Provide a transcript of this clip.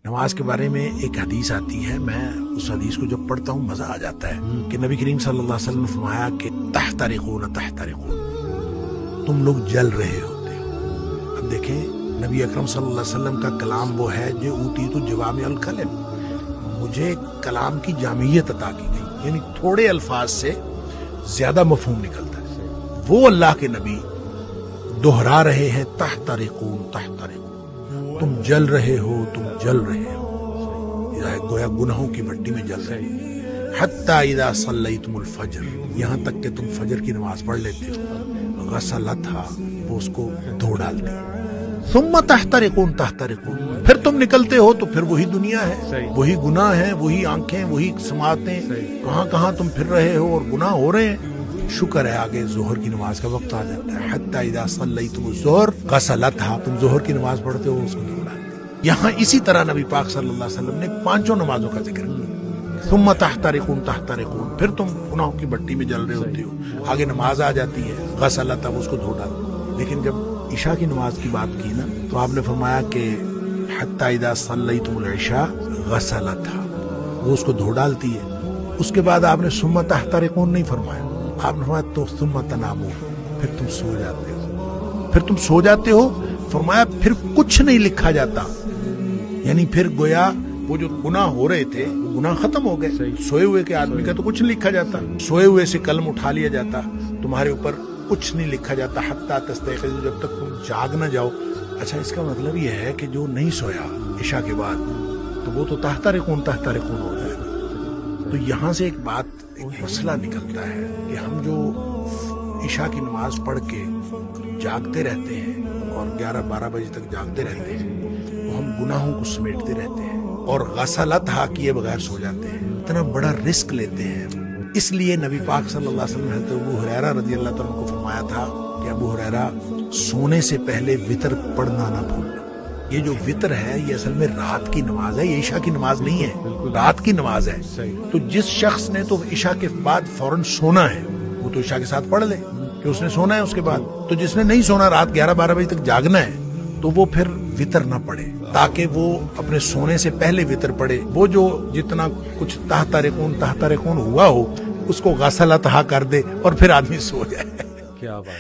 نماز کے بارے میں ایک حدیث آتی ہے، میں اس حدیث کو جب پڑھتا ہوں مزہ آ جاتا ہے کہ نبی کریم صلی اللہ علیہ وسلم نے فرمایا کہ تحترقون تحترقون، تم لوگ جل رہے ہوتے ہو۔ اب دیکھیں نبی اکرم صلی اللہ علیہ وسلم کا کلام وہ ہے جو اوتیت جوامع الکلم، مجھے کلام کی جامعیت عطا کی گئی، یعنی تھوڑے الفاظ سے زیادہ مفہوم نکلتا ہے۔ وہ اللہ کے نبی دہرا رہے ہیں تحترقون تحترقون، تم جل رہے ہو، تم جل رہے ہو، گویا گناہوں کی بھٹی میں جل رہے ہو۔ حتی اذا صلیتم الفجر، یہاں تک کہ تم فجر کی نماز پڑھ لیتے ہو، غسلتھا، وہ اس کو دھو ڈالتے ہیں، ثم تحترقون تحترقون، پھر تم نکلتے ہو تو پھر وہی دنیا ہے، وہی گناہ ہے، وہی آنکھیں، وہی سماعتیں، کہاں کہاں تم پھر رہے ہو اور گناہ ہو رہے ہیں۔ شکر ہے آگے ظہر کی نماز کا وقت آ جاتا ہے، حتی اذا صلیتم الظہر غسلتھا، تم ظہر کی نماز پڑھتے ہو، اس کو دھو ڈالتے ہیں۔ یہاں اسی طرح نبی پاک صلی اللہ علیہ وسلم نے پانچوں نمازوں کا ذکر کیا، ثم تحترقون تحترقون، پھر تم گناہوں کی بٹی میں جل رہے ہوتے ہو، آگے نماز آ جاتی ہے، غسلتھا، اس کو دھو ڈالتے۔ لیکن جب عشاء کی نماز کی بات کی نا تو آپ نے فرمایا کہ حتی اذا صلیتم العشاء غسلتھا، وہ اس کو دھو ڈالتی ہے۔ اس کے بعد آپ نے ثم تحترقون نہیں فرمایا، آپ نے فرمایا تو ثم تنامون، پھر تم سو جاتے ہو، پھر تم سو جاتے ہو، فرمایا پھر کچھ نہیں لکھا جاتا، یعنی پھر گویا وہ جو گناہ ہو رہے تھے وہ گناہ ختم ہو گئے۔ سوئے ہوئے کے آدمی کا تو کچھ نہیں لکھا جاتا، سوئے ہوئے سے قلم اٹھا لیا جاتا، تمہارے اوپر کچھ نہیں لکھا جاتا حتی تستيقظوا، جب تک تم جاگ نہ جاؤ۔ اچھا اس کا مطلب یہ ہے کہ جو نہیں سویا عشاء کے بعد تو وہ تو تحترقون تحترقون ہو جائے گا۔ تو یہاں سے ایک بات، ایک مسئلہ نکلتا ہے کہ ہم جو عشاء کی نماز پڑھ کے جاگتے رہتے ہیں اور 11-12 بجے تک جاگتے رہتے ہیں، وہ ہم گناہوں کو سمیٹتے رہتے ہیں اور غسلتھا کیے بغیر سو جاتے ہیں، اتنا بڑا رسک لیتے ہیں۔ اس لیے نبی پاک صلی اللہ علیہ وسلم نے حضرت ابو ہریرہ رضی اللہ تعالیٰ عنہ کو فرمایا تھا کہ ابو ہریرہ سونے سے پہلے وتر پڑھنا نہ بھولنا۔ یہ جو وتر ہے یہ اصل میں رات کی نماز ہے، یہ عشاء کی نماز نہیں ہے، رات کی نماز ہے۔ تو جس شخص نے تو عشاء کے بعد فوراً سونا ہے وہ تو عشاء کے ساتھ پڑھ لے کہ اس نے سونا ہے اس کے بعد، تو جس نے نہیں سونا، رات 11-12 بجے تک جاگنا ہے، تو وہ پھر وتر نہ پڑھے تاکہ وہ اپنے سونے سے پہلے وتر پڑھے۔ وہ جو جتنا کچھ تحترقون تحترقون ہوا ہو اس کو غسلتھا کر دے اور پھر آدمی سو جائے۔ کیا بات